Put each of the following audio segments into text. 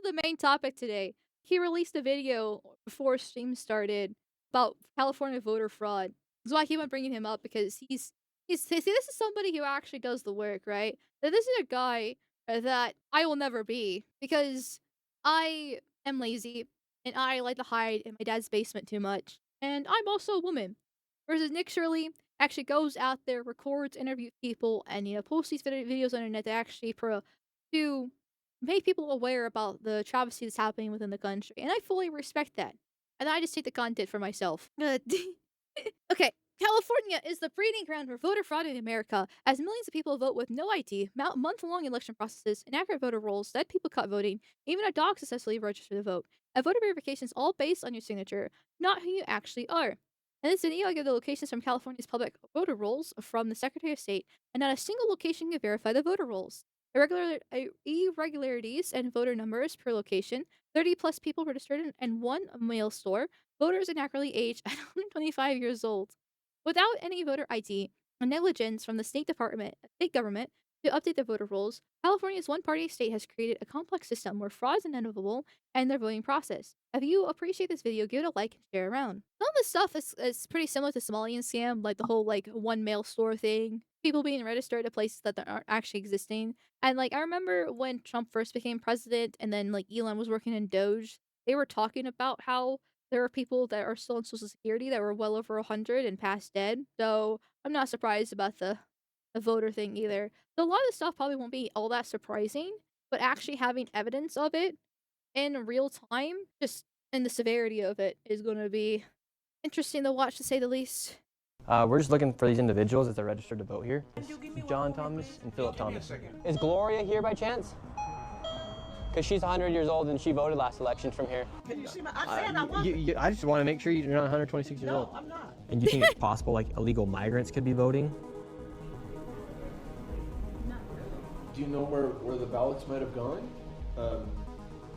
the main topic today. He released a video before stream started about California voter fraud. That's why I keep on bringing him up because he's see, this is somebody who actually does the work, right? That this is a guy that I will never be because I am lazy and I like to hide in my dad's basement too much. And I'm also a woman. Versus Nick Shirley actually goes out there, records, interviews people, and posts these videos on the internet to actually to make people aware about the travesty that's happening within the country, and I fully respect that. And I just take the content for myself. Okay, California is the breeding ground for voter fraud in America, as millions of people vote with no ID, month-long election processes, inaccurate voter rolls, dead people caught voting, even a dog successfully registered to vote. And voter verification is all based on your signature, not who you actually are. In this video, I give the locations from California's public voter rolls from the Secretary of State, and not a single location can verify the voter rolls. Irregularities and voter numbers per location, 30 plus people registered and one mail store, voters inaccurately aged at 125 years old. Without any voter ID, and negligence from the state government to update the voter rolls, California's one party state has created a complex system where fraud is inevitable in their voting process. If you appreciate this video, give it a like and share around. Some of this stuff is pretty similar to Somalian scam, like the whole like one mail store thing, people being registered at places that aren't actually existing. And like I remember when Trump first became president and then like Elon was working in Doge, they were talking about how there are people that are still on Social Security that were well over 100 and past dead. So I'm not surprised about the voter thing either. So a lot of the stuff probably won't be all that surprising, but actually having evidence of it in real time, just and the severity of it is going to be interesting to watch to say the least. We're just looking for these individuals as they're registered to vote here. John Thomas and Philip Thomas. Is Gloria here by chance? Because she's 100 years old and she voted last election from here. Can you see my? I said I wasn't. I just want to make sure you're not 126 years old. No, I'm not. And you think it's possible like illegal migrants could be voting? Do you know where the ballots might have gone?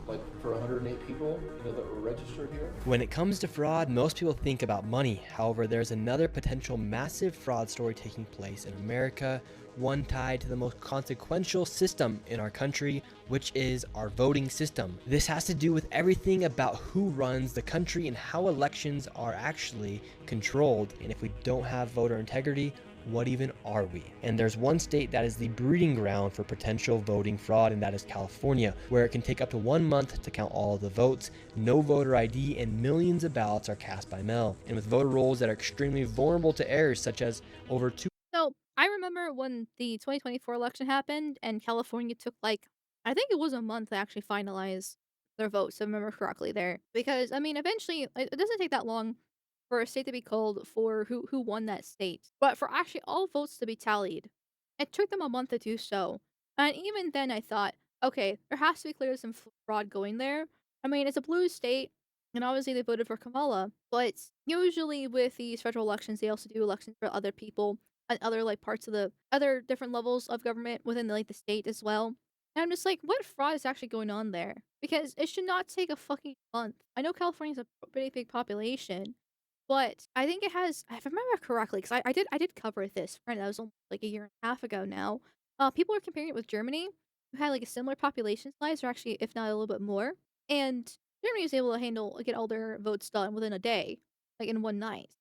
Like for 108 people, that were registered here? When it comes to fraud, most people think about money. However, there's another potential massive fraud story taking place in America, one tied to the most consequential system in our country, which is our voting system. This has to do with everything about who runs the country and how elections are actually controlled. And if we don't have voter integrity, what even are we? And there's one state that is the breeding ground for potential voting fraud, and that is California, where it can take up to 1 month to count all of the votes, no voter ID, and millions of ballots are cast by mail. And with voter rolls that are extremely vulnerable to errors, such as over two. So I remember when the 2024 election happened and California took like, I think it was a month to actually finalize their votes, if I remember correctly there. Because, I mean, eventually, it doesn't take that long for a state to be called for who won that state. But for actually all votes to be tallied, it took them a month to do so. And even then, I thought, okay, there has to be clearly some fraud going there. I mean, it's a blue state, and obviously they voted for Kamala. But usually with these federal elections, they also do elections for other people and other like parts of the other different levels of government within like the state as well. And I'm just like, what fraud is actually going on there? Because it should not take a fucking month. I know California's a pretty big population, but I think it has, if I remember correctly, because I did cover this, right? That was almost like a year and a half ago now. People are comparing it with Germany, who had like a similar population size, or actually, if not a little bit more. And Germany was able to get all their votes done within a day, like in one night.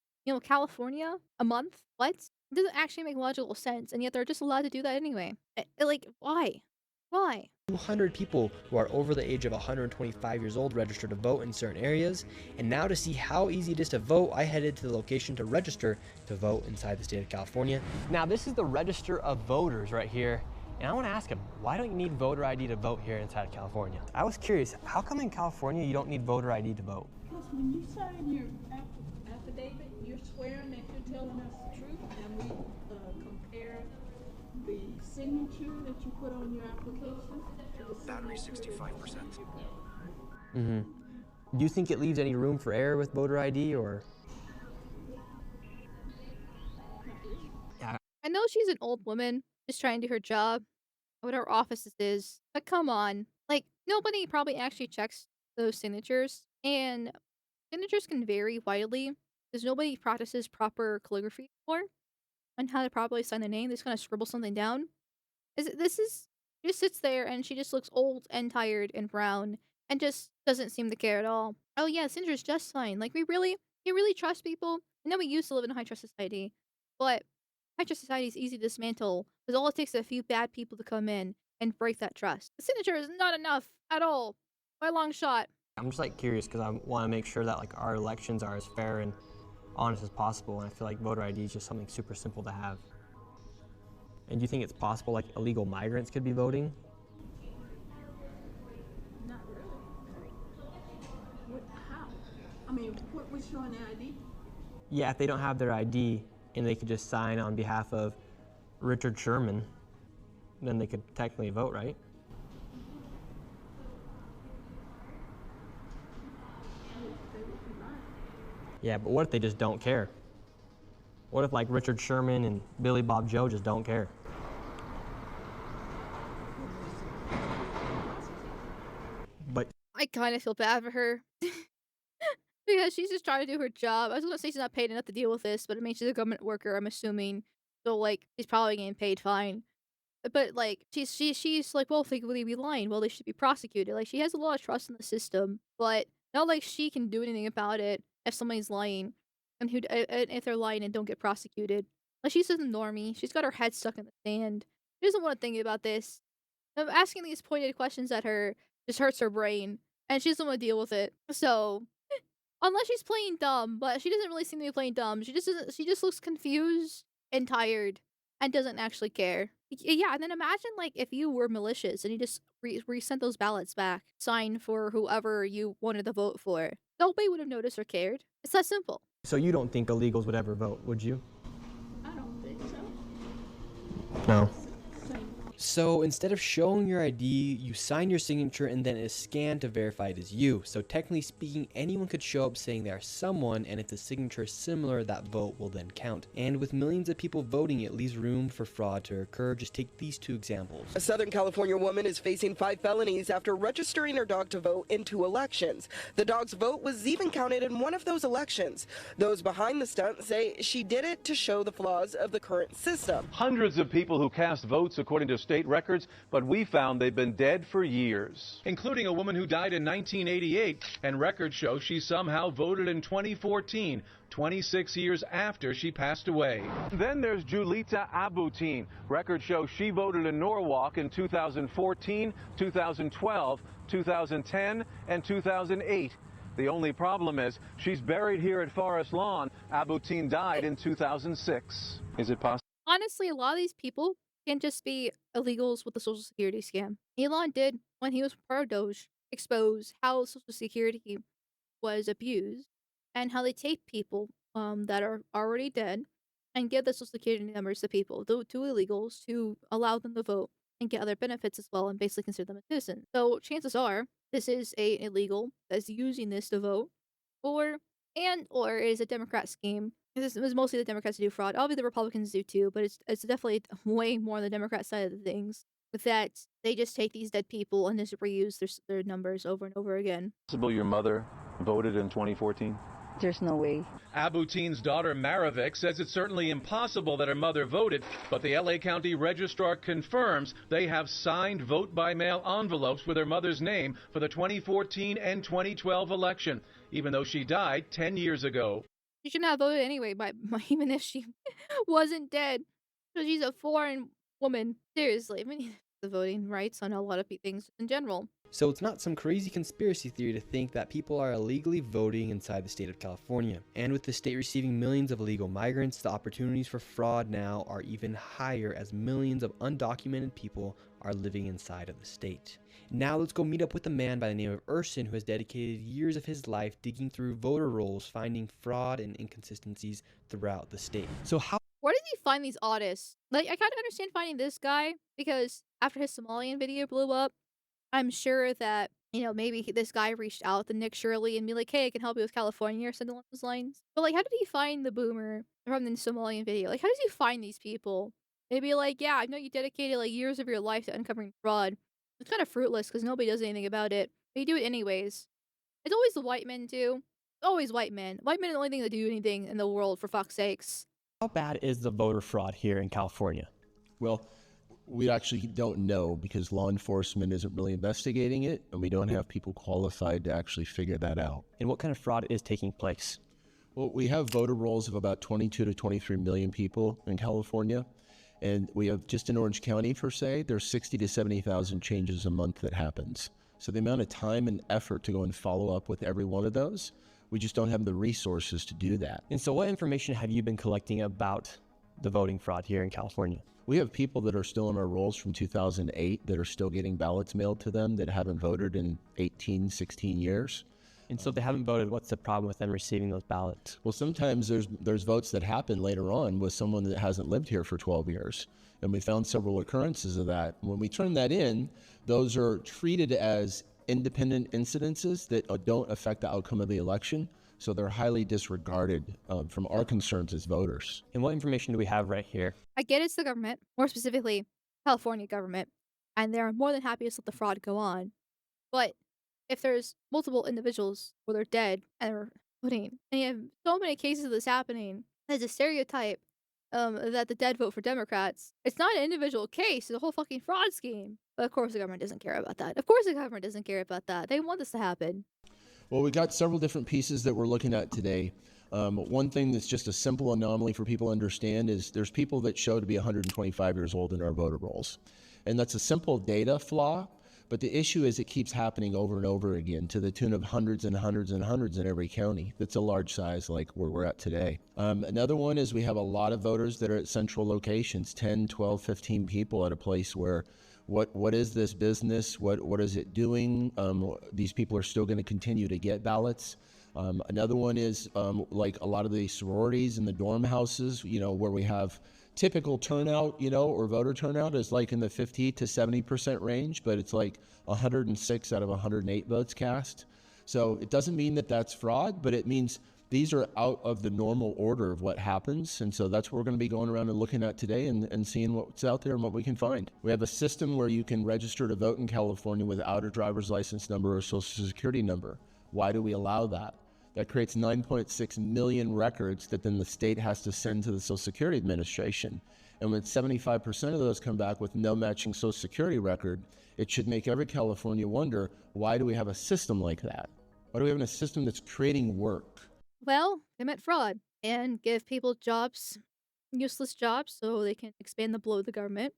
California, a month? What? It doesn't actually make logical sense, and yet they're just allowed to do that anyway. Like, why? Why? 200 people who are over the age of 125 years old registered to vote in certain areas. And now to see how easy it is to vote, I headed to the location to register to vote inside the state of California. Now this is the register of voters right here. And I want to ask him, why don't you need voter ID to vote here inside of California? I was curious, how come in California you don't need voter ID to vote? Because when you sign your affidavit, you're swearing that you're telling us the truth, and we compare the signature that you put on your application to the Battery signature 65%. Do you think it leaves any room for error with voter ID, or? I know she's an old woman just trying to do her job, whatever office this is, but come on. Like, nobody probably actually checks those signatures, and signatures can vary widely because nobody practices proper calligraphy before on how to properly sign the name. They just kind of scribble something down. She just sits there and she just looks old and tired and brown, and just doesn't seem to care at all. Oh yeah, signature's just fine. Like we really trust people. I know we used to live in a high trust society, but high trust society is easy to dismantle because all it takes is a few bad people to come in and break that trust. The signature is not enough at all, by a long shot. I'm just like curious because I want to make sure that like our elections are as fair and honest as possible, and I feel like voter ID is just something super simple to have. And do you think it's possible like illegal migrants could be voting? Not really. How? I mean, what was showing the ID? Yeah, if they don't have their ID and they could just sign on behalf of Richard Sherman, then they could technically vote, right? They would be right. Yeah, but what if they just don't care? What if like Richard Sherman and Billy Bob Joe just don't care? But I kind of feel bad for her because she's just trying to do her job. I was gonna say she's not paid enough to deal with this, but I mean she's a government worker. I'm assuming, so like she's probably getting paid fine. But, like, she's like, "Well, if they would they be lying? Well, they should be prosecuted." Like, she has a lot of trust in the system, but not like she can do anything about it if somebody's lying and if they're lying and don't get prosecuted. Like, she's just a normie. She's got her head stuck in the sand. She doesn't wanna think about this. Asking these pointed questions at her just hurts her brain, and she doesn't wanna deal with it. So, unless she's playing dumb, but she doesn't really seem to be playing dumb. She just looks confused and tired and doesn't actually care. Yeah, and then imagine, like, if you were malicious and you just resent those ballots back, signed for whoever you wanted to vote for. Nobody would have noticed or cared. It's that simple. so you don't think illegals would ever vote, would you? I don't think so. No. Same. So instead of showing your ID, you sign your signature and then it is scanned to verify it is you. So technically speaking, anyone could show up saying they are someone, and if the signature is similar, that vote will then count. And with millions of people voting, it leaves room for fraud to occur. Just take these two examples. A Southern California woman is facing 5 felonies after registering her dog to vote in 2 elections. The dog's vote was even counted in one of those elections. Those behind the stunt say she did it to show the flaws of the current system. Hundreds of people who cast votes according to state records, but we found they've been dead for years. Including a woman who died in 1988, and records show she somehow voted in 2014, 26 years after she passed away. Then there's Julita Abutin. Records show she voted in Norwalk in 2014, 2012, 2010, and 2008. The only problem is she's buried here at Forest Lawn. Abutin died in 2006. Is it possible? Honestly, a lot of these people can just be illegals with the Social Security scam. Elon did, when he was pro Doge, expose how Social Security was abused and how they tape people that are already dead and give the Social Security numbers to people, to illegals, to allow them to vote and get other benefits as well and basically consider them a citizen. So chances are this is a illegal that's using this to vote, or or is a Democrat scheme. This is mostly the Democrats who do fraud. Obviously, the Republicans do too, but it's definitely way more on the Democrat side of the things. With that, they just take these dead people and just reuse their numbers over and over again. Your mother voted in 2014? There's no way. Abutin's daughter Maravik says it's certainly impossible that her mother voted, but the LA County Registrar confirms they have signed vote-by-mail envelopes with her mother's name for the 2014 and 2012 election, even though she died 10 years ago. She shouldn't have voted anyway, even if she wasn't dead. Because she's a foreign woman. Seriously, I mean, the voting rights on a lot of things in general. So it's not some crazy conspiracy theory to think that people are illegally voting inside the state of California. And with the state receiving millions of illegal migrants, the opportunities for fraud now are even higher as millions of undocumented people are living inside of the state. Now let's go meet up with a man by the name of Urson who has dedicated years of his life digging through voter rolls, finding fraud and inconsistencies throughout the state. So where did he find these audits? Like, I kind of understand finding this guy because after his Somalian video blew up, I'm sure that, maybe this guy reached out to Nick Shirley and be like, hey, I can help you with California or something along those lines. But, like, how did he find the boomer from the Somalian video? Like, how does he find these people? Maybe like, yeah, I know you dedicated, like, years of your life to uncovering fraud. It's kind of fruitless because nobody does anything about it. But you do it anyways. It's always the white men, too. Always white men. White men are the only thing that do anything in the world, for fuck's sakes. How bad is the voter fraud here in California? Well, We actually don't know because law enforcement isn't really investigating it, and we don't have people qualified to actually figure that out. And what kind of fraud is taking place? Well, we have voter rolls of about 22 to 23 million people in California. And we have just in Orange County, per se, there's 60 to 70,000 changes a month that happens. So the amount of time and effort to go and follow up with every one of those, we just don't have the resources to do that. And so what information have you been collecting about the voting fraud here in California? We have people that are still in our rolls from 2008 that are still getting ballots mailed to them that haven't voted in 18, 16 years. And so if they haven't voted, what's the problem with them receiving those ballots? Well, sometimes there's votes that happen later on with someone that hasn't lived here for 12 years. And we found several occurrences of that. When we turn that in, those are treated as independent incidences that don't affect the outcome of the election. So they're highly disregarded from our concerns as voters. And what information do we have right here? I get it's the government, more specifically, California government, and they're more than happy to let the fraud go on. But if there's multiple individuals or they're dead and they're voting, and you have so many cases of this happening, there's a stereotype that the dead vote for Democrats. It's not an individual case, it's a whole fucking fraud scheme. But of course the government doesn't care about that. Of course the government doesn't care about that. They want this to happen. Well, we got several different pieces that we're looking at today. One thing that's just a simple anomaly for people to understand is there's people that show to be 125 years old in our voter rolls. And that's a simple data flaw. But the issue is it keeps happening over and over again to the tune of hundreds and hundreds and hundreds in every county. That's a large size like where we're at today. Another one is we have a lot of voters that are at central locations, 10, 12, 15 people at a place where what is this business? What is it doing? These people are still going to continue to get ballots. Another one is like a lot of the sororities and the dorm houses, where we have typical turnout, or voter turnout is like in the 50 to 70% range, but it's like 106 out of 108 votes cast. So it doesn't mean that that's fraud, but it means these are out of the normal order of what happens. And so that's what we're going to be going around and looking at today and seeing what's out there and what we can find. We have a system where you can register to vote in California without a driver's license number or social security number. Why do we allow that? That creates 9.6 million records that then the state has to send to the Social Security Administration. And when 75% of those come back with no matching Social Security record, it should make every California wonder, why do we have a system like that? Why do we have a system that's creating work? Well, commit fraud and give people jobs, useless jobs, so they can expand the blow of the government,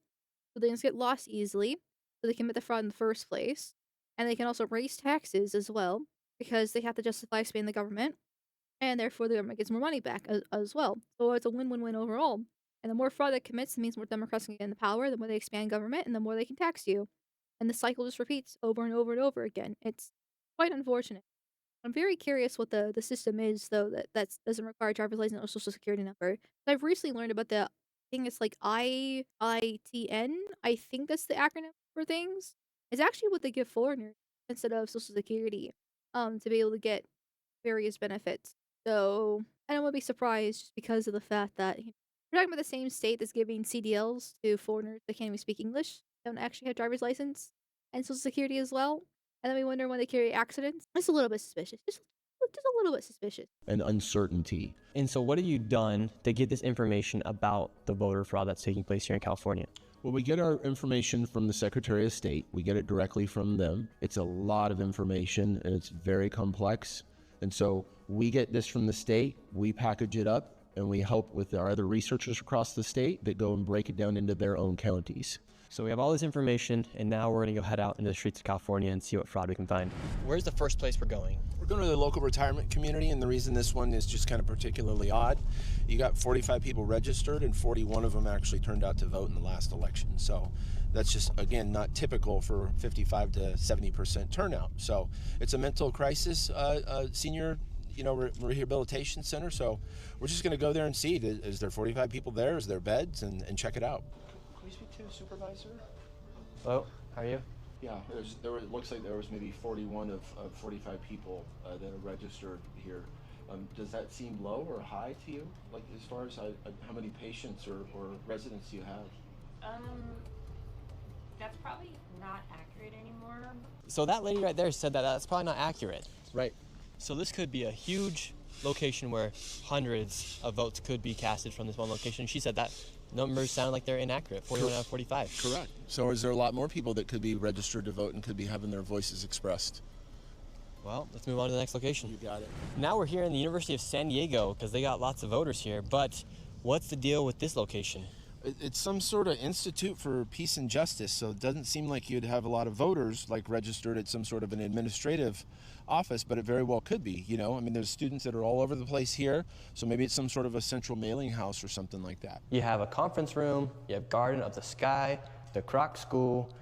so they don't get lost easily, so they can commit the fraud in the first place. And they can also raise taxes as well, because they have to justify expanding the government, and therefore the government gets more money back as well. So it's a win-win-win overall. And the more fraud that commits, it means more Democrats can get into power, the more they expand government, and the more they can tax you. And the cycle just repeats over and over and over again. It's quite unfortunate. I'm very curious what the system is, though, that doesn't require driver's license or social security number. I've recently learned about I think it's like IITN. I think that's the acronym for things. It's actually what they give foreigners instead of social security, to be able to get various benefits. So I don't want to be surprised just because of the fact that we're talking about the same state that's giving CDLs to foreigners that can't even speak English, don't actually have driver's license, and social security as well. And then we wonder when they carry accidents. It's a little bit suspicious. Just a little bit suspicious. And uncertainty. And so what have you done to get this information about the voter fraud that's taking place here in California? Well, we get our information from the Secretary of State. We get it directly from them. It's a lot of information and it's very complex. And so we get this from the state, we package it up, and we help with our other researchers across the state that go and break it down into their own counties. So we have all this information, and now we're going to go head out into the streets of California and see what fraud we can find. Where's the first place we're going? We're going to the local retirement community, and the reason this one is just kind of particularly odd, you got 45 people registered, and 41 of them actually turned out to vote in the last election. So that's just, again, not typical for 55 to 70% turnout. So it's a mental crisis senior rehabilitation center. So we're just going to go there and see, is there 45 people there? Is there beds? And check it out. Can we speak to a supervisor? Hello, how are you? Yeah, it looks like there was maybe 41 of 45 people that are registered here. Does that seem low or high to you? Like as far as how many patients or residents do you have? That's probably not accurate anymore. So that lady right there said that that's probably not accurate. Right. So this could be a huge location where hundreds of votes could be casted from this one location. She said that numbers sound like they're inaccurate, 41 out of 45. Correct. So is there a lot more people that could be registered to vote and could be having their voices expressed? Well, let's move on to the next location. You got it. Now we're here in the University of San Diego because they got lots of voters here, but what's the deal with this location? It's some sort of institute for peace and justice, so it doesn't seem like you'd have a lot of voters like registered at some sort of an administrative office, but it very well could be. You know, I mean, there's students that are all over the place here, so maybe it's some sort of a central mailing house or something like that. You have a conference room, you have Garden of the Sky, the Kroc School,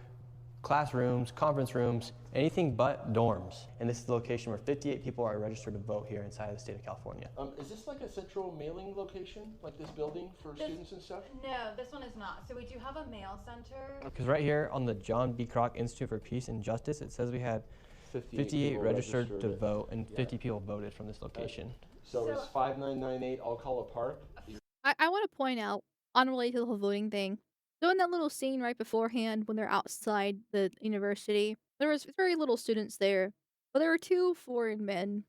classrooms, conference rooms, anything but dorms. And this is the location where 58 people are registered to vote here inside of the state of California. Is this like a central mailing location, like this building for students and stuff? No, this one is not. So we do have a mail center. Because right here on the John B. Kroc Institute for Peace and Justice, it says we had 58 registered to vote and 50 people voted from this location. So it's 5998 Alcala Park. I want to point out, unrelated to the whole voting thing, so in that little scene right beforehand when they're outside the university, there was very little students there, but there were two foreign men.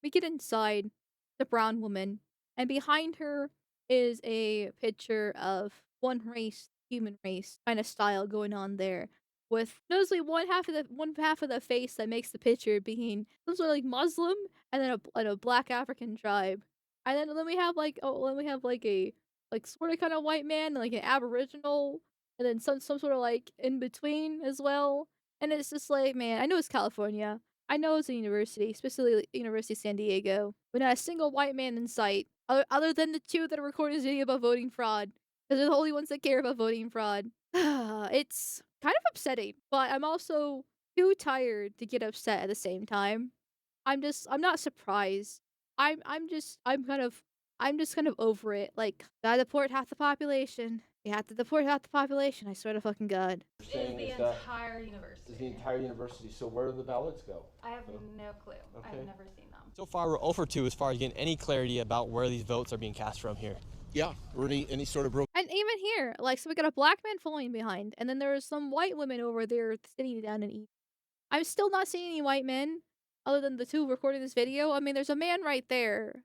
We get inside, the brown woman, and behind her is a picture of one race, human race kind of style going on there, with noticeably one half of the face that makes the picture being some sort of like Muslim, and then a black African tribe, and then we have like a like sort of kind of white man, like an Aboriginal, and then some sort of like in between as well. And it's just like, man, I know it's California. I know it's a university, specifically University of San Diego, but not a single white man in sight, other than the two that are recording this video about voting fraud, because they're the only ones that care about voting fraud. It's kind of upsetting, but I'm also too tired to get upset at the same time. I'm not surprised. I'm just kind of over it. Like, gotta deport half the population. You have to deport half the population, I swear to fucking God. It is the entire university. Is the entire university. So where do the ballots go? I have no clue. I've never seen them. So far, we're 0 for 2 as far as getting any clarity about where these votes are being cast from here. Yeah, or any sort of And even here, like, so we got a black man falling behind, and then there's some white women over there sitting down and eating. I'm still not seeing any white men, other than the two recording this video. I mean, there's a man right there,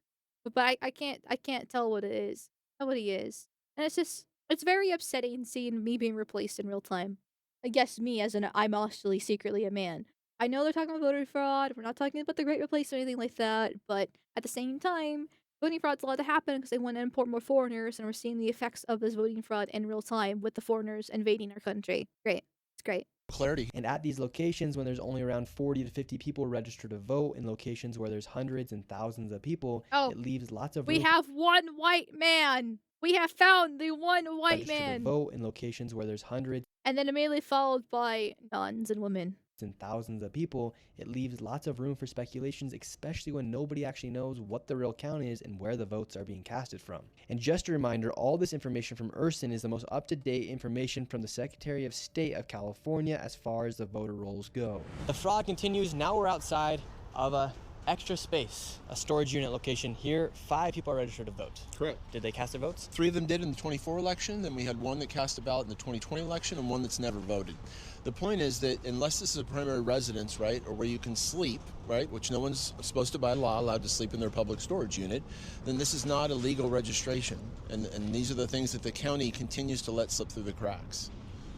but I can't tell what it is. Know what he is, and it's very upsetting seeing me being replaced in real time. I guess me as I'm actually secretly a man. I know they're talking about voter fraud. We're not talking about the Great Replacement or anything like that, but at the same time, voting fraud's allowed to happen because they want to import more foreigners, and we're seeing the effects of this voting fraud in real time with the foreigners invading our country. Great. It's great. clarity. And at these locations, when there's only around 40 to 50 people registered to vote, in locations where there's hundreds and thousands of people, it leaves lots of room. We have one white man. We have found the one white registered man. to vote in locations where there's hundreds And then immediately followed by nuns and women. and thousands of people, it leaves lots of room for speculations, especially when nobody actually knows what the real count is and where the votes are being casted from. And just a reminder, all this information from Urson is the most up-to-date information from the Secretary of State of California as far as the voter rolls go. The fraud continues. Now we're outside of a extra space, a storage unit location. Here, 5 people are registered to vote. Correct. Did they cast their votes? 3 of them did in the 24 election, then we had 1 that cast a ballot in the 2020 election and 1 that's never voted. The point is that unless this is a primary residence, right, or where you can sleep, right, which no one's supposed to by law allowed to sleep in their public storage unit, then this is not a legal registration. And these are the things that the county continues to let slip through the cracks.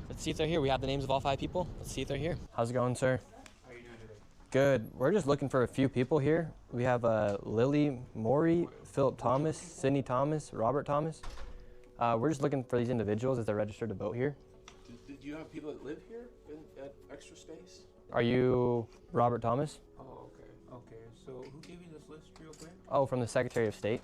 Let's see if they're here. We have the names of all 5 people. Let's see if they're here. How's it going, sir? How are you doing today? Good. We're just looking for a few people here. We have Lily Morey, Philip Thomas, Sydney Thomas, Robert Thomas. We're just looking for these individuals as they're registered to vote here. Do you have people that live here at Extra Space? Are you Robert Thomas? Oh, okay. So who gave you this list real quick? Oh, from the Secretary of State.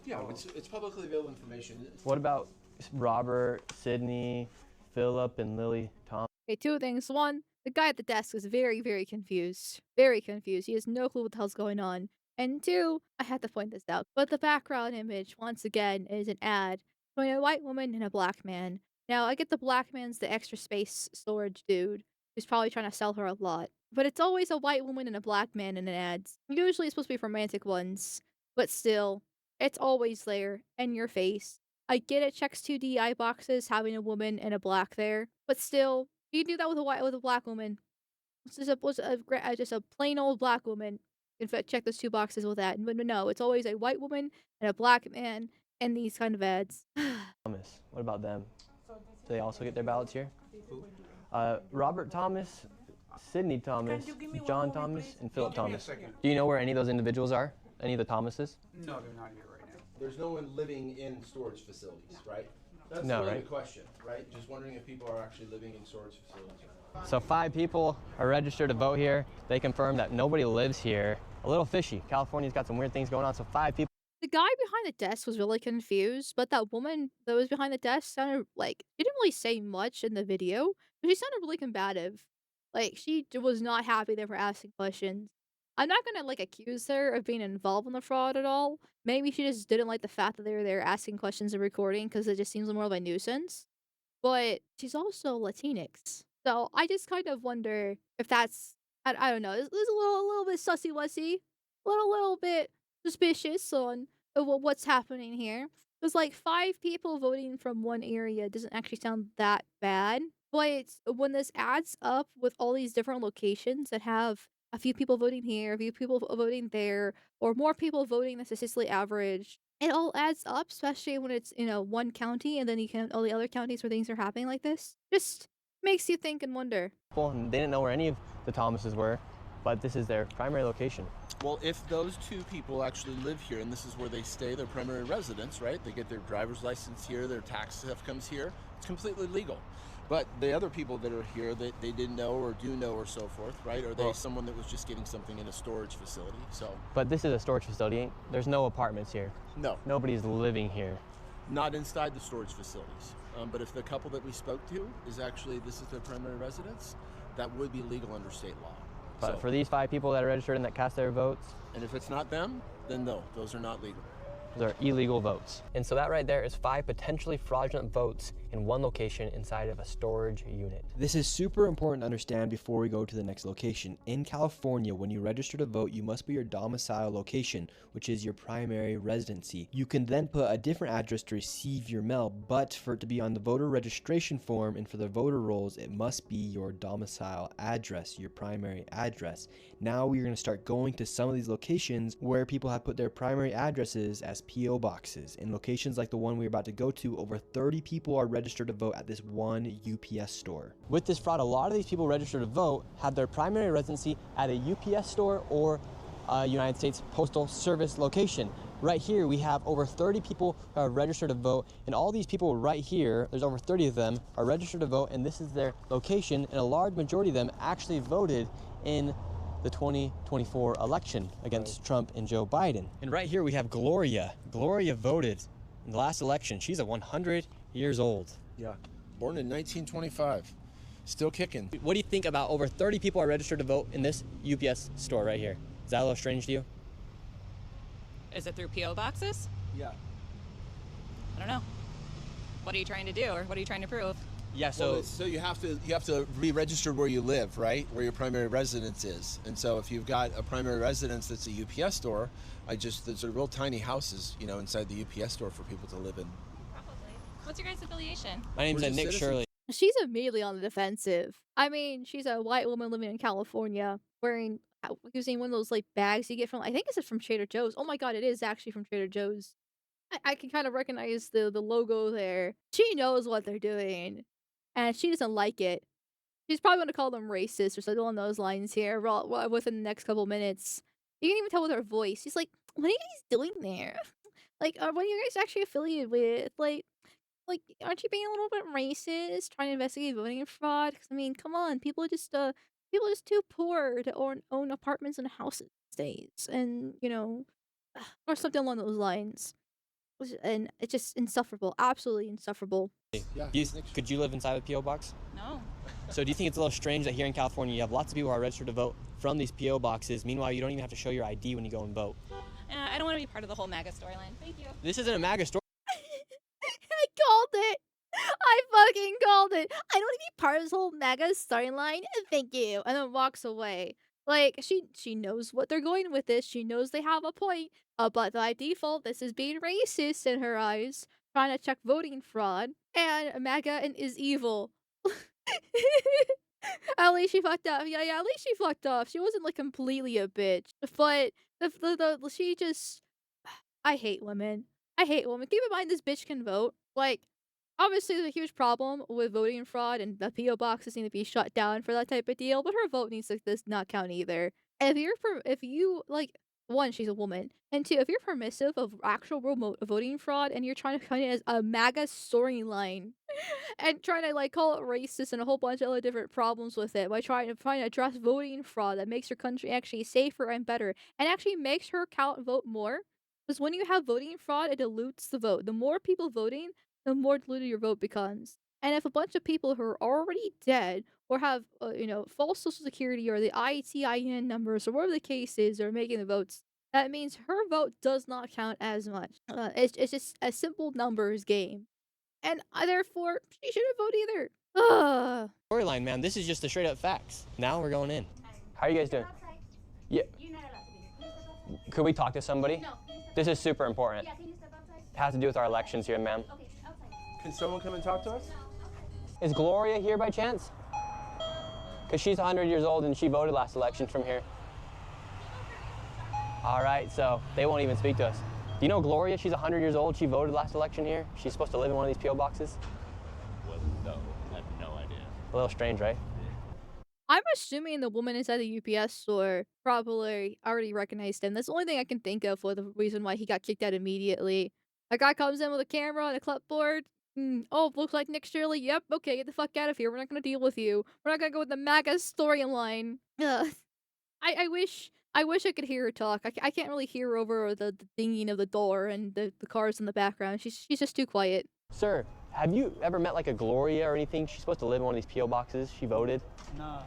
Yeah, it's publicly available information. What about Robert, Sydney, Philip, and Lily Thomas? Okay, 2 things. 1, the guy at the desk is very, very confused. Very confused. He has no clue what the hell's going on. And 2, I had to point this out, but the background image, once again, is an ad showing a white woman and a black man. Now, I get the black man's the extra space storage dude who's probably trying to sell her a lot, but it's always a white woman and a black man in an ads. Usually it's supposed to be romantic ones, but still, it's always there, in your face. I get it checks 2 DI boxes having a woman and a black there, but still, you can do that with a black woman. It's just a plain old black woman. In fact, check those 2 boxes with that. But no, it's always a white woman and a black man, in these kind of ads. Thomas, what about them? Do they also get their ballots here? Robert Thomas, Sidney Thomas, John Thomas, and Philip Thomas. Do you know where any of those individuals are? Any of the Thomases? No, they're not here right now. There's no one living in storage facilities, right? That's No, really right? the question, right? Just wondering if people are actually living in storage facilities or not. So 5 people are registered to vote here. They confirmed that nobody lives here. A little fishy. California's got some weird things going on, so 5 people. The guy behind the desk was really confused, but that woman that was behind the desk sounded like she didn't really say much in the video, but she sounded really combative. Like was not happy they were asking questions. I'm not gonna like accuse her of being involved in the fraud at all. Maybe she just didn't like the fact that they were there asking questions and recording because it just seems more of a nuisance. But she's also Latinx, so I just kind of wonder if that's I don't know. It's a little bit sussy wussy, little bit suspicious on what's happening here. There's like 5 people voting from one area doesn't actually sound that bad, but when this adds up with all these different locations that have a few people voting here, a few people voting there, or more people voting than statistically average, it all adds up, especially when it's, one county and then you can all the other counties where things are happening like this. Just makes you think and wonder. And they didn't know where any of the Thomases were, but this is their primary location. Well, if those 2 people actually live here and this is where they stay, their primary residence, right? They get their driver's license here, their tax stuff comes here, it's completely legal. But the other people that are here that they didn't know or do know or so forth, right? Are they someone that was just getting something in a storage facility? So. But this is a storage facility. There's no apartments here. No. Nobody's living here. Not inside the storage facilities. But if the couple that we spoke to is actually, this is their primary residence, that would be legal under state law. But for these 5 people that are registered and that cast their votes, and if it's not them, then no, those are not legal. those are illegal votes. And so that right there is 5 potentially fraudulent votes in one location inside of a storage unit. This is super important to understand before we go to the next location. In California, when you register to vote, you must put your domicile location, which is your primary residency. You can then put a different address to receive your mail, but for it to be on the voter registration form and for the voter rolls, it must be your domicile address, your primary address. Now we're going to start going to some of these locations where people have put their primary addresses as P.O. boxes. In locations like the one we're about to go to, over 30 people are registered to vote at this one UPS store. With this fraud, a lot of these people registered to vote have their primary residency at a UPS store or a United States Postal Service location. Right here, we have over 30 people who are registered to vote, and all these people right here, there's over 30 of them, are registered to vote, and this is their location, and a large majority of them actually voted in the 2024 election against Trump and Joe Biden. And right here we have Gloria. Gloria voted in the last election. She's 100 years old. Yeah, born in 1925, still kicking. What do you think about over 30 people are registered to vote in this UPS store right here? Is that a little strange to you? Is it through P.O. boxes? Yeah. I don't know. What are you trying to do, or what are you trying to prove? Yeah, So you have to re-register where you live, right? Where your primary residence is. And so if you've got a primary residence that's a UPS store, there's a real tiny houses, inside the UPS store for people to live in. Probably. What's your guys' affiliation? my name's We're just Nick citizens. Shirley. She's immediately on the defensive. I mean, she's a white woman living in California using one of those like bags you get from, I think it's from Trader Joe's. Oh my god, it is actually from Trader Joe's. I can kind of recognize the logo there. She knows what they're doing, and she doesn't like it. She's probably going to call them racist or something along those lines here within the next couple minutes. You can even tell with her voice. She's like, "What are you guys doing there? Like, what are you guys actually affiliated with? Like, aren't you being a little bit racist, trying to investigate voting fraud? Because I mean, come on, people are just too poor to own apartments and houses these days, and or something along those lines. And it's just insufferable, absolutely insufferable. Yeah. Could you live inside a P.O. box? No. So do you think it's a little strange that here in California you have lots of people who are registered to vote from these P.O. boxes, meanwhile you don't even have to show your ID when you go and vote? I don't want to be part of the whole MAGA storyline. Thank you. This isn't a MAGA story. I called it. I fucking called it. I don't want to be part of this whole MAGA storyline. Thank you. And then walks away. Like, she knows what they're going with this. She knows they have a point. But by default, this is being racist in her eyes. Trying to check voting fraud. And MAGA is evil. At least she fucked up. Yeah, at least she fucked up. She wasn't like completely a bitch. But she just, I hate women. I hate women. Keep in mind this bitch can vote. Like, obviously there's a huge problem with voting fraud and the PO boxes need to be shut down for that type of deal, but her vote needs to this not count either. And if you like one, she's a woman, and two, if you're permissive of actual remote voting fraud and you're trying to count it as a MAGA storyline and trying to like call it racist and a whole bunch of other different problems with it by trying to address voting fraud that makes your country actually safer and better and actually makes her count vote more. Because when you have voting fraud, it dilutes the vote. The more people voting, the more diluted your vote becomes. And if a bunch of people who are already dead or have, false social security or the ITIN numbers or whatever the case is are making the votes, that means her vote does not count as much. It's just a simple numbers game. And therefore, she shouldn't vote either. Ugh. Storyline, man. This is just the straight up facts. Now we're going in. How are you guys doing? Yeah. Could we talk to somebody? No. This is super important. Yeah, can you step outside? It has to do with our elections here, ma'am. Okay, outside. Can someone come and talk to us? Is Gloria here by chance? Because she's 100 years old and she voted last election from here. All right, so they won't even speak to us. Do you know Gloria? She's 100 years old. She voted last election here. She's supposed to live in one of these P.O. boxes. Well, no, I have no idea. A little strange, right? I'm assuming the woman inside the UPS store probably already recognized him. That's the only thing I can think of for the reason why he got kicked out immediately. A guy comes in with a camera and a clipboard. Oh, looks like Nick Shirley. Yep, okay, get the fuck out of here. We're not gonna deal with you. We're not gonna go with the MAGA storyline. I wish I could hear her talk. I can't really hear her over the dinging of the door and the cars in the background. She's just too quiet. Sir, have you ever met like a Gloria or anything? She's supposed to live in one of these P.O. boxes. She voted. No.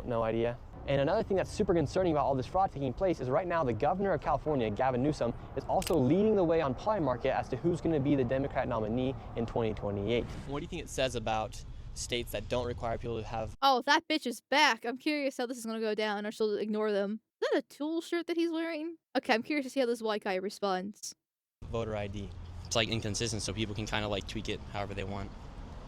No idea. And another thing that's super concerning about all this fraud taking place is right now the governor of California, Gavin Newsom, is also leading the way on Poly Market as to who's going to be the Democrat nominee in 2028. What do you think it says about states that don't require people to have... Oh, that bitch is back. I'm curious how this is going to go down, or she'll ignore them. Is that a Tool shirt that he's wearing? Okay, I'm curious to see how this white guy responds. voter ID? It's like inconsistent, so people can kind of like tweak it however they want.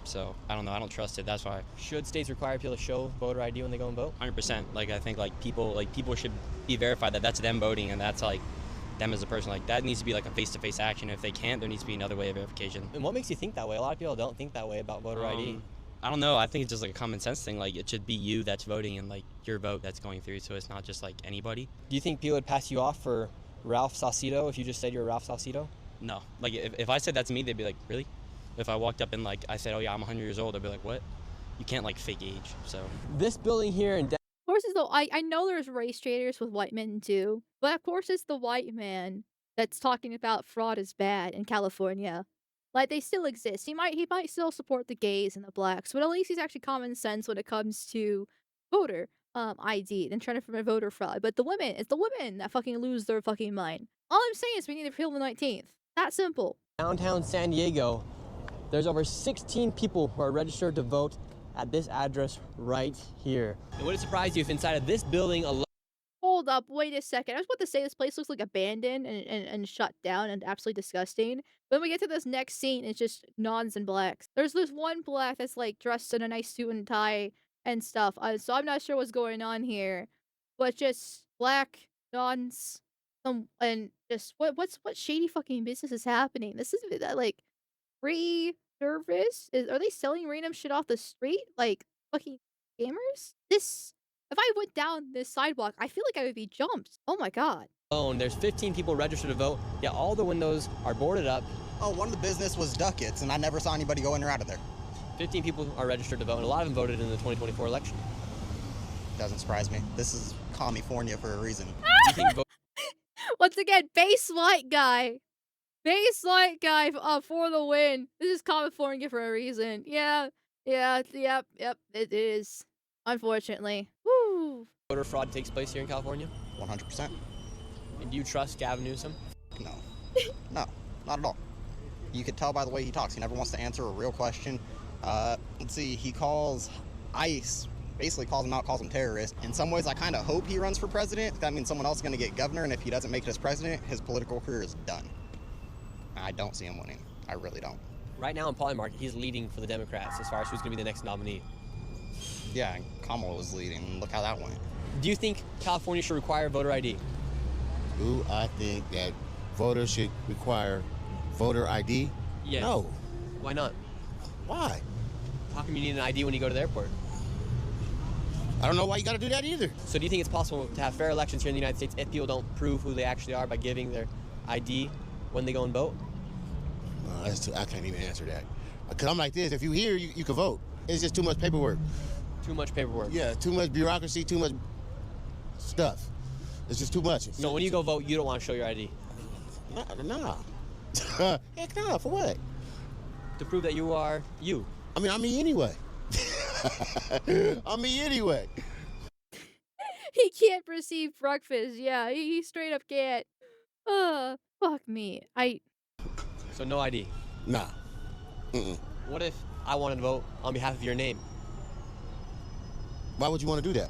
So I don't know. I don't trust it. That's why. Should states require people to show voter ID when they go and vote? 100%. Like I think people should be verified that that's them voting and that's like them as a person. Like that needs to be like a face-to-face action. If they can't, there needs to be another way of verification. And what makes you think that way? A lot of people don't think that way about voter ID. I don't know. I think it's just like a common sense thing. Like it should be you that's voting and like your vote that's going through. So it's not just like anybody. Do you think people would pass you off for Ralph Saucedo if you just said you're Ralph Saucedo? No. Like if I said that to me, they'd be like, really? If I walked up and like I said, oh yeah, I'm 100 years old, I'd be like, what? You can't like fake age. So this building here in Horses though, I know there's race traders with white men too, but of course it's the white man that's talking about fraud is bad in California. Like they still exist. He might still support the gays and the blacks, but at least he's actually common sense when it comes to voter ID and trying to prevent voter fraud. But it's the women that fucking lose their fucking mind. All I'm saying is we need to repeal the 19th. That simple. Downtown San Diego, there's over 16 people who are registered to vote at this address right here. It wouldn't surprise you if inside of this building alone. Hold up, wait a second. I was about to say this place looks like abandoned and shut down and absolutely disgusting. But when we get to this next scene, it's just nons and blacks. There's this one black that's like dressed in a nice suit and tie and stuff. So I'm not sure what's going on here. But just black, nons, and just what shady fucking business is happening? This is like free service? Are they selling random shit off the street? Like fucking scammers? If I went down this sidewalk, I feel like I would be jumped. Oh my god. There's 15 people registered to vote. Yeah, all the windows are boarded up. Oh, one of the business was ducats, and I never saw anybody go in or out of there. 15 people are registered to vote, and a lot of them voted in the 2024 election. Doesn't surprise me. This is California for a reason. Do you think Once again, base white guy. Base white guy for the win. This is California for a reason. Yep, it is. Unfortunately. Woo. Voter fraud takes place here in California? 100%. And do you trust Gavin Newsom? No. No, not at all. You could tell by the way he talks. He never wants to answer a real question. Let's see, he calls ICE, basically calls them out, calls them terrorists. In some ways, I kind of hope he runs for president. That means someone else is going to get governor, and if he doesn't make it as president, his political career is done. I don't see him winning. I really don't. Right now in Poly Market, he's leading for the Democrats as far as who's going to be the next nominee. Yeah, Kamala was leading. Look how that went. Do you think California should require voter ID? I think that voters should require voter ID? Yes. No. Why not? Why? How come you need an ID when you go to the airport? I don't know why you got to do that either. So do you think it's possible to have fair elections here in the United States if people don't prove who they actually are by giving their ID when they go and vote? I can't even answer that. Because I'm like this, if you're here, you can vote. It's just too much paperwork. Too much paperwork? Yeah, too much bureaucracy, too much stuff. It's just too much. So when you go vote, you don't want to show your ID? Nah. Heck no, for what? To prove that you are you. I mean, I'm me anyway. I'm me anyway. He can't receive breakfast. Yeah, he straight up can't. Fuck me. So no ID? Nah. Mm-mm. What if I wanted to vote on behalf of your name? Why would you want to do that?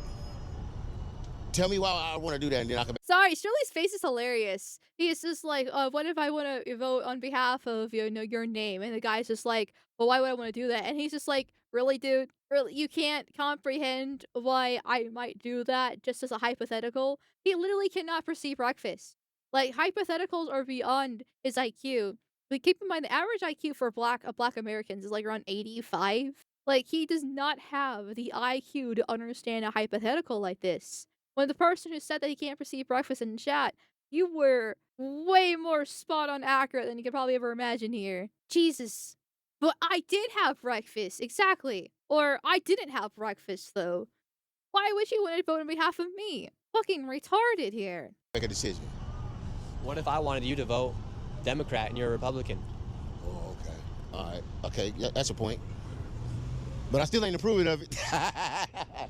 Tell me why I want to do that, and then I can. Sorry, Shirley's face is hilarious. He's just like, what if I want to vote on behalf of your name? And the guy's just like, well, why would I want to do that? And he's just like, really, dude? Really, you can't comprehend why I might do that just as a hypothetical? He literally cannot perceive breakfast. Like, hypotheticals are beyond his IQ. But keep in mind, the average IQ for black Americans is like around 85. Like, he does not have the IQ to understand a hypothetical like this. When the person who said that he can't perceive breakfast in chat, you were way more spot on accurate than you could probably ever imagine here. Jesus. But I did have breakfast, exactly. Or I didn't have breakfast, though. Why would you want to vote on behalf of me? Fucking retarded here. Make a decision. What if I wanted you to vote Democrat and you're a Republican? Oh, okay. All right. Okay, yeah, that's a point. But I still ain't approving of it.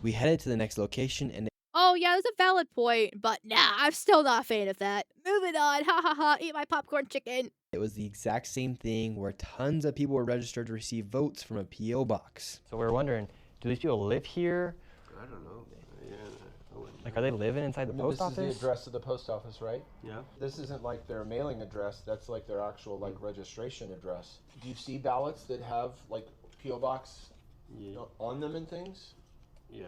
We headed to the next location and Oh, yeah, that's a valid point, but nah, I'm still not a fan of that. Moving on, ha ha ha, eat my popcorn chicken. it was the exact same thing where tons of people were registered to receive votes from a P.O. box. So we're wondering, do these people live here? I don't know. Yeah. Like, are they living inside the post office? This is the address of the post office, right? Yeah. This isn't like their mailing address. That's like their actual like registration address. Do you see ballots that have like PO box on them and things? Yeah.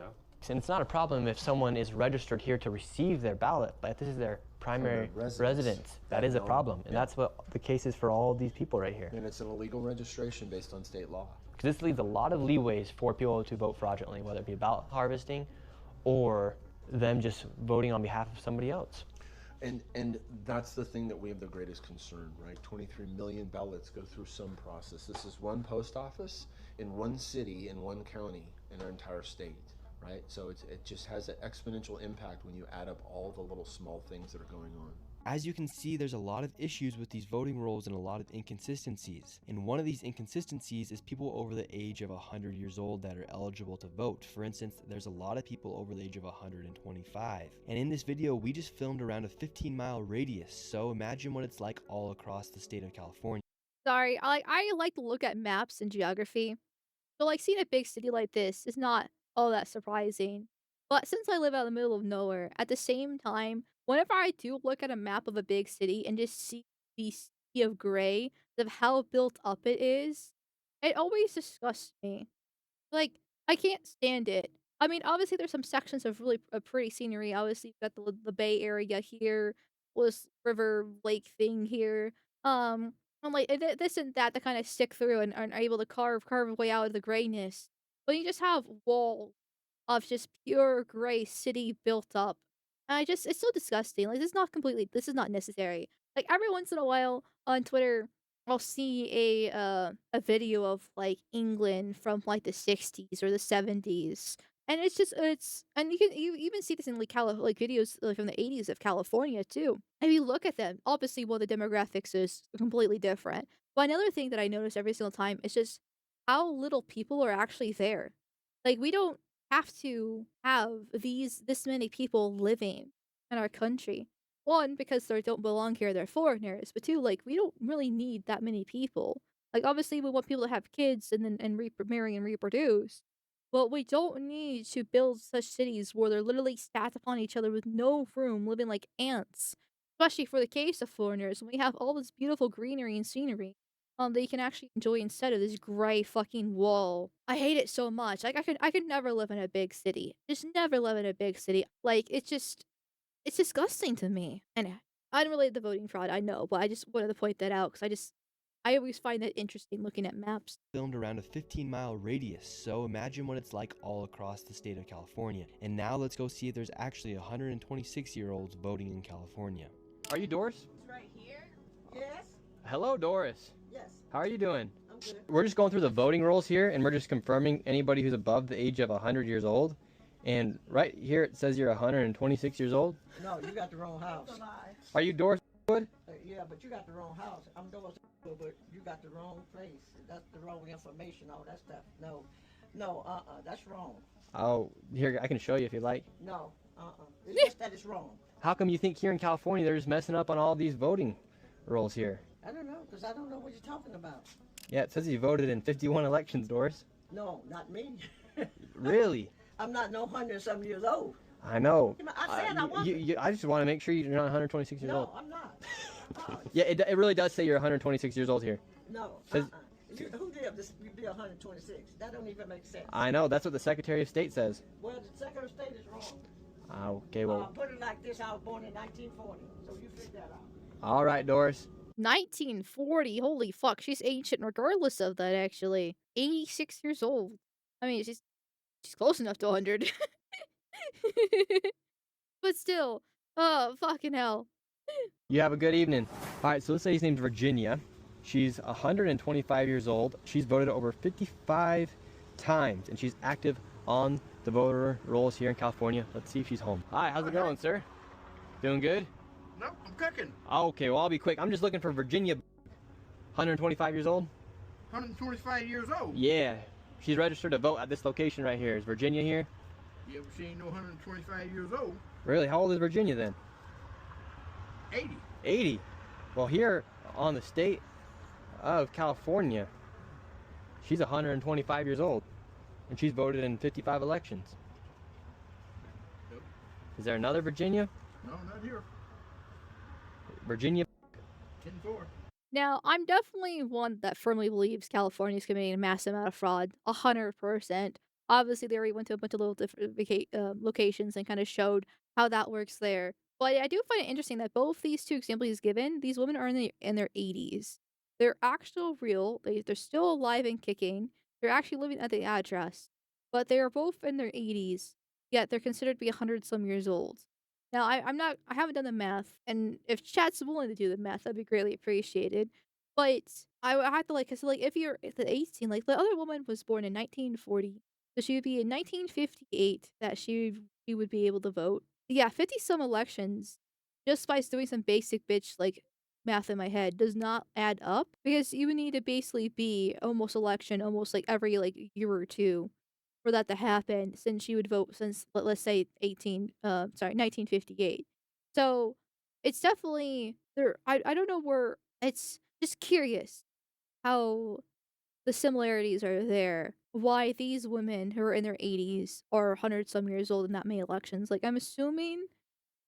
And it's not a problem if someone is registered here to receive their ballot, but if this is their primary residence, that is a problem. And that's what the case is for all these people right here. And it's an illegal registration based on state law. Because this leaves a lot of leeways for people to vote fraudulently, whether it be ballot harvesting or them just voting on behalf of somebody else. And that's the thing that we have the greatest concern, right? 23 million ballots go through some process. This is one post office in one city, in one county, in our entire state, right? So it just has an exponential impact when you add up all the little small things that are going on. As you can see, there's a lot of issues with these voting rolls and a lot of inconsistencies. And one of these inconsistencies is people over the age of 100 years old that are eligible to vote. For instance, there's a lot of people over the age of 125. And in this video, we just filmed around a 15-mile radius. So imagine what it's like all across the state of California. Sorry, I like to look at maps and geography. So like seeing a big city like this is not all that surprising. But since I live out in the middle of nowhere, at the same time, whenever I do look at a map of a big city and just see the sea of gray of how built up it is, it always disgusts me. Like, I can't stand it. I mean, obviously, there's some sections of really pretty scenery. Obviously, you've got the Bay Area here, was River Lake thing here. I'm like this and that kind of stick through and are able to carve a way out of the grayness. But you just have walls of just pure gray city built up. And it's so disgusting. Like, this is not necessary. Like, every once in a while on Twitter, I'll see a video of like England from like the 60s or the 70s. And and you even see this in like videos like, from the 80s of California too. If you look at them, obviously the demographics is completely different. But another thing that I notice every single time is just how little people are actually there. Like, we don't have to have this many people living in our country. One, because they don't belong here, they're foreigners. But two, like, we don't really need that many people. Like, obviously, we want people to have kids and then marry and reproduce. But we don't need to build such cities where they're literally stacked upon each other with no room, living like ants. Especially for the case of foreigners, when we have all this beautiful greenery and scenery that you can actually enjoy instead of this gray fucking wall. I hate it so much. Like, I could never live in a big city. Just never live in a big city. Like, it's disgusting to me. And unrelated to voting fraud, I know, but I just wanted to point that out because I always find that interesting looking at maps. Filmed around a 15-mile radius, so imagine what it's like all across the state of California. And now let's go see if there's actually 126-year-olds voting in California. Are you Doris? It's right here. Yes. Hello, Doris. Yes. How are you doing? I'm good. We're just going through the voting rolls here, and we're just confirming anybody who's above the age of 100 years old. And right here it says you're 126 years old. No, you got the wrong house. Are you Doris Wood? Yeah, but you got the wrong house. I'm Doris, but you got the wrong place. That's the wrong information, all that stuff. No, that's wrong. Oh, here, I can show you if you like. No, it's just that it's wrong. How come you think here in California they're just messing up on all these voting rolls here? I don't know, because I don't know what you're talking about. Yeah, it says you voted in 51 elections, Doris. No, not me. Really? I'm not no 100-some years old. I know. I said I wasn't. I just want to make sure you're not 126 years old. No, I'm not. Yeah, it really does say you're 126 years old here. No, Says, who did this? You be 126. That don't even make sense. I know, that's what the Secretary of State says. Well, the Secretary of State is wrong. Okay, well. Put it like this, I was born in 1940, so you figure that out. All right, Doris. 1940, holy fuck, she's ancient regardless of that, actually. 86 years old. I mean, she's close enough to 100. But still, oh, fucking hell. You have a good evening. All right, so this lady's name's Virginia. She's 125 years old. She's voted over 55 times, and she's active on the voter rolls here in California. Let's see if she's home. Hi, how's it going, sir? Doing good? No, I'm cooking. Okay, well, I'll be quick. I'm just looking for Virginia, 125 years old. 125 years old? Yeah, she's registered to vote at this location right here. Is Virginia here? Yeah, but she ain't no 125 years old. Really? How old is Virginia then? 80. 80? Well, here on the state of California, she's 125 years old, and she's voted in 55 elections. Nope. Is there another Virginia? No, not here. Virginia. 10-4. Now, I'm definitely one that firmly believes California is committing a massive amount of fraud. 100%. Obviously, they already went to a bunch of little different locations and kind of showed how that works there. But I do find it interesting that both these two examples he's given, these women are in their 80s. They're actual real. They're still alive and kicking. They're actually living at the address. But they are both in their 80s, yet they're considered to be 100-some years old. Now, I haven't done the math, and if chat's willing to do the math, that'd be greatly appreciated. But I have to, if you're at the 18, like, the other woman was born in 1940, so she would be in 1958 that she would be able to vote. Yeah, 50-some elections, just by doing some basic bitch, math in my head, does not add up, because you would need to basically be almost every, year or two for that to happen, since she would vote since, let's say, 1958. So, it's definitely, I don't know where, it's just curious how the similarities are there. Why these women who are in their 80s are 100-some years old in that many elections. Like, I'm assuming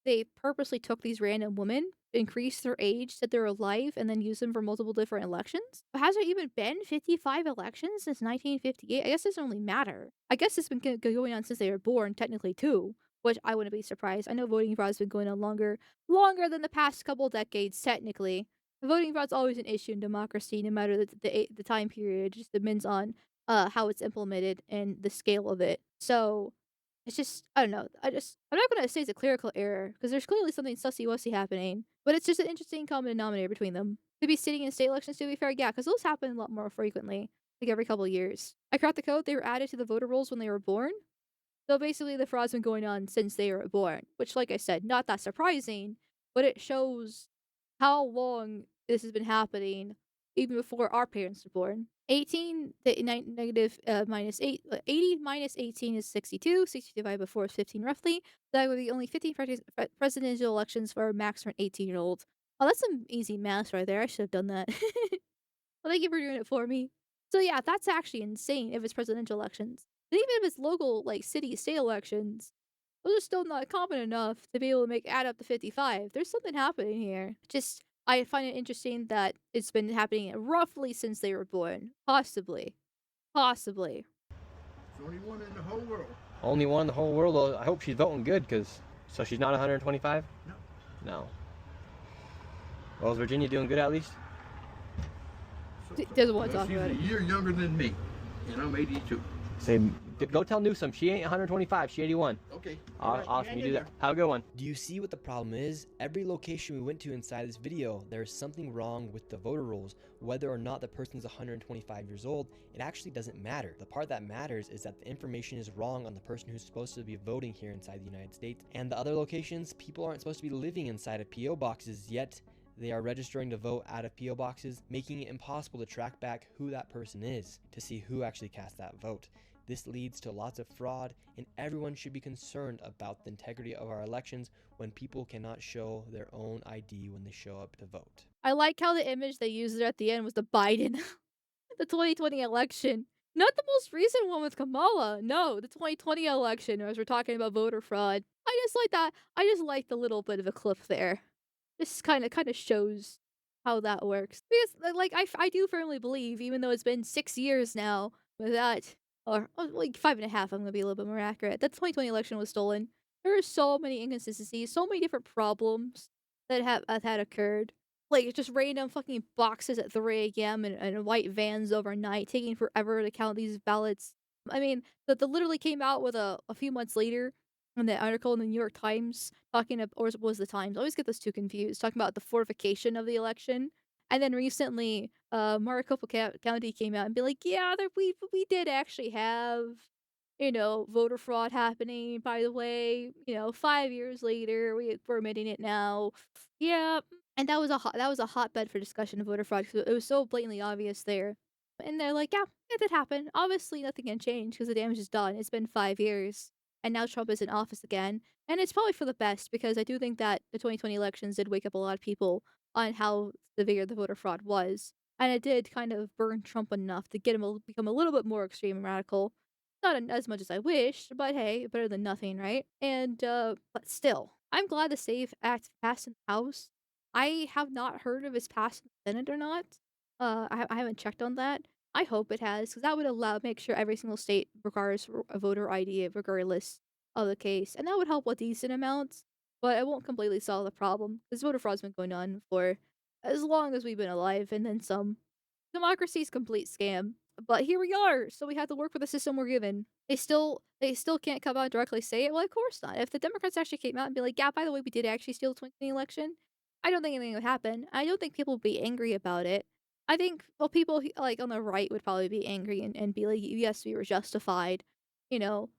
they purposely took these random women, increased their age, said they're alive, and then used them for multiple different elections? But has there even been 55 elections since 1958? I guess it doesn't really matter. I guess it's been going on since they were born, technically, too, which I wouldn't be surprised. I know voting fraud has been going on longer than the past couple decades, technically. Voting fraud's always an issue in democracy, no matter the time period. It just depends on how it's implemented and the scale of it. So, it's just, I don't know. I'm not going to say it's a clerical error, because there's clearly something sussy-wussy happening. But it's just an interesting common denominator between them. To be sitting in state elections, to be fair, yeah, because those happen a lot more frequently, like every couple of years. I cracked the code, they were added to the voter rolls when they were born. So basically, the fraud's been going on since they were born, which, like I said, not that surprising, but it shows how long this has been happening, even before our parents were born. 80 minus 18 is 62. 62 divided by 4 is 15, roughly. That would be only 15 presidential elections for a max for an 18-year-old. Oh, that's some easy math right there. I should have done that. Well, thank you for doing it for me. So yeah, that's actually insane if it's presidential elections. And even if it's local, city, state elections, those are still not common enough to be able to add up to 55. There's something happening here. I find it interesting that it's been happening roughly since they were born. Possibly. There's only one in the whole world. Only one in the whole world? I hope she's voting good, so she's not 125? No. No. Well, is Virginia doing good at least? Doesn't want to Well, talk she's about a it. year younger than me, and I'm 82. Say, go tell Newsom she ain't 125, she 81. Okay. All right, Awesome, hang you in do that. there. Have a good one. Do you see what the problem is? Every location we went to inside this video, there is something wrong with the voter rolls. Whether or not the person's 125 years old, it actually doesn't matter. The part that matters is that the information is wrong on the person who's supposed to be voting here inside the United States. And the other locations, people aren't supposed to be living inside of PO boxes, yet they are registering to vote out of PO boxes, making it impossible to track back who that person is to see who actually cast that vote. This leads to lots of fraud, and everyone should be concerned about the integrity of our elections when people cannot show their own ID when they show up to vote. I like how the image they used there at the end was the Biden, the 2020 election. Not the most recent one with Kamala. No, the 2020 election, as we're talking about voter fraud. I just like that. I just like the little bit of a clip there. This kind of shows how that works. Because I do firmly believe, even though it's been 6 years now, with that, or like 5.5, I'm gonna be a little bit more accurate. That 2020 election was stolen. There are so many inconsistencies, so many different problems that have had occurred. Like just random fucking boxes at 3 a.m. and white vans overnight, taking forever to count these ballots. I mean, that literally came out with a few months later in the article in the New York Times talking about, or was the Times? I always get those two confused. Talking about the fortification of the election, and then recently, Maricopa County came out and be like, "Yeah, we did actually have, voter fraud happening. By the way, 5 years later, we're admitting it now. Yeah." And that was a hotbed for discussion of voter fraud because it was so blatantly obvious there. And they're like, "Yeah, it did happen. Obviously, nothing can change because the damage is done. It's been 5 years, and now Trump is in office again, and it's probably for the best because I do think that the 2020 elections did wake up a lot of people on how severe the voter fraud was, and it did kind of burn Trump enough to get him become a little bit more extreme and radical. Not as much as I wished, but hey, better than nothing, right? And but still, I'm glad the Save Act passed in the House. I have not heard if it's passed in the Senate or not. I haven't checked on that. I hope it has, because that would make sure every single state requires a voter ID regardless of the case, and that would help a decent amount, but it won't completely solve the problem, because voter fraud's been going on for as long as we've been alive, and then some. Democracy's complete scam. But here we are, so we have to work with the system we're given. They still can't come out and directly say it. Well, of course not. If the Democrats actually came out and be like, "Yeah, by the way, we did actually steal the 2020 election," I don't think anything would happen. I don't think people would be angry about it. I think, well, people like on the right would probably be angry and be like, "Yes, we were justified." You know,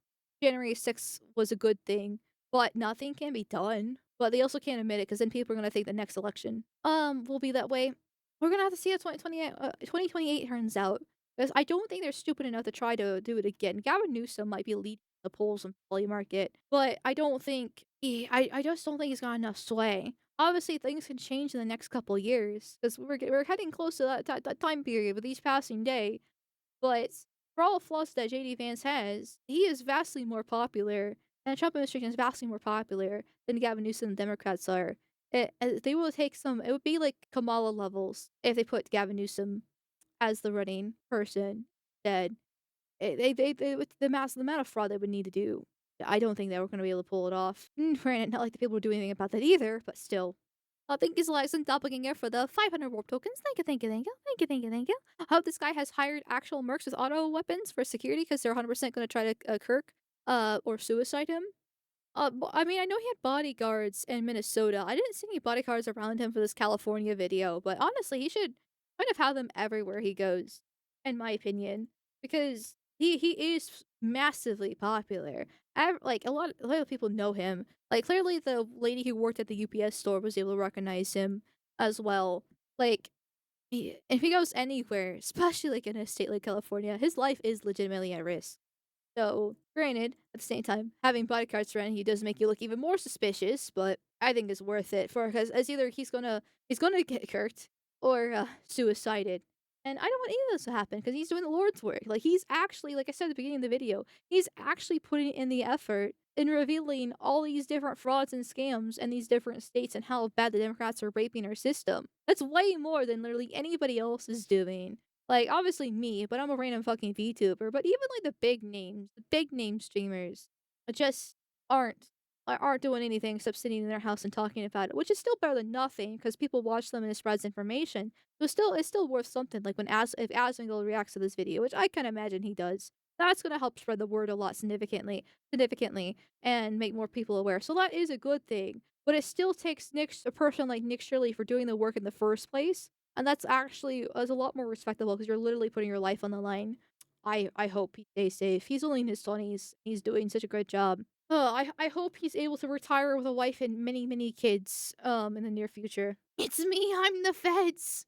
January 6th was a good thing, but nothing can be done. But they also can't admit it because then people are gonna think the next election will be that way. We're gonna have to see how 2028 turns out, because I don't think they're stupid enough to try to do it again. Gavin Newsom might be leading the polls in the poly market, but I don't think I just don't think he's got enough sway. Obviously, things can change in the next couple years because we're heading close to that time period with each passing day. But for all the flaws that JD Vance has, he is vastly more popular, and the Trump administration is vastly more popular than Gavin Newsom and the Democrats are. They will take some. It would be like Kamala levels if they put Gavin Newsom as the running person. Dead. With the amount of fraud they would need to do. I don't think they were going to be able to pull it off. Granted, not like the people were doing anything about that either, but still. Thank you, Elias and Doppelganger, for the 500 warp tokens. Thank you, thank you, thank you, thank you, thank you, thank you. I hope this guy has hired actual mercs with auto weapons for security because they're 100% going to try to Kirk, or suicide him. I mean, I know he had bodyguards in Minnesota. I didn't see any bodyguards around him for this California video, but honestly, he should kind of have them everywhere he goes, in my opinion, because he is massively popular. Like a lot of people know him. Like clearly, the lady who worked at the UPS store was able to recognize him as well. Like if he goes anywhere, especially like in a state like California, his life is legitimately at risk. So, granted, at the same time, having bodyguards around you does make you look even more suspicious, but I think it's worth it for because as either he's gonna get kirked or suicided, and I don't want either of those to happen because he's doing the Lord's work. Like he's actually, like I said at the beginning of the video, he's actually putting in the effort in revealing all these different frauds and scams in these different states and how bad the Democrats are raping our system. That's way more than literally anybody else is doing. Like, obviously me, but I'm a random fucking VTuber. But even like the big names streamers just aren't. aren't doing anything except sitting in their house and talking about it, which is still better than nothing because people watch them and it spreads information. So it's still worth something. Like when if Asmongold reacts to this video, which I can imagine he does, that's gonna help spread the word a lot significantly, and make more people aware. So that is a good thing. But it still takes a person like Nick Shirley for doing the work in the first place, and that's actually is a lot more respectable because you're literally putting your life on the line. I hope he stays safe. He's only in his 20s. He's doing such a great job. I hope he's able to retire with a wife and many kids, in the near future. It's me, I'm the feds!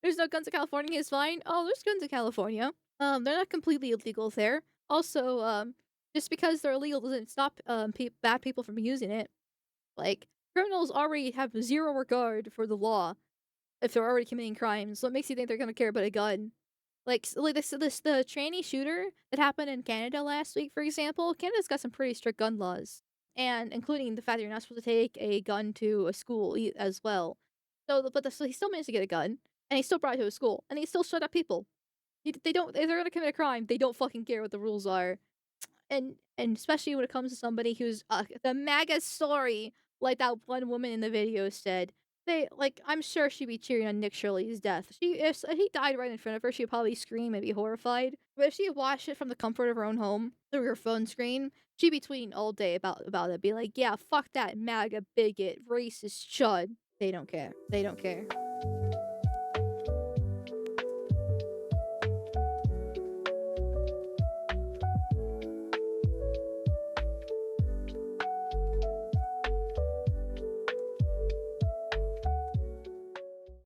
There's no guns in California is fine. Oh, there's guns in California. They're not completely illegal there. Also, just because they're illegal doesn't stop, bad people from using it. Like, criminals already have zero regard for the law if they're already committing crimes. What makes you think they're gonna care about a gun? Like this the tranny shooter that happened in Canada last week, for example. Canada's got some pretty strict gun laws, and including the fact that you're not supposed to take a gun to a school as well. So he still managed to get a gun, and he still brought it to a school, and he still shot up people. They don't. If they're gonna commit a crime, they don't fucking care what the rules are. And especially when it comes to somebody who's the MAGA story, like that one woman in the video said. I'm sure she'd be cheering on Nick Shirley's death. If he died right in front of her, she'd probably scream and be horrified. But if she watched it from the comfort of her own home through her phone screen, she'd be tweeting all day about it. Be like, yeah, fuck that MAGA bigot, racist chud. They don't care. They don't care.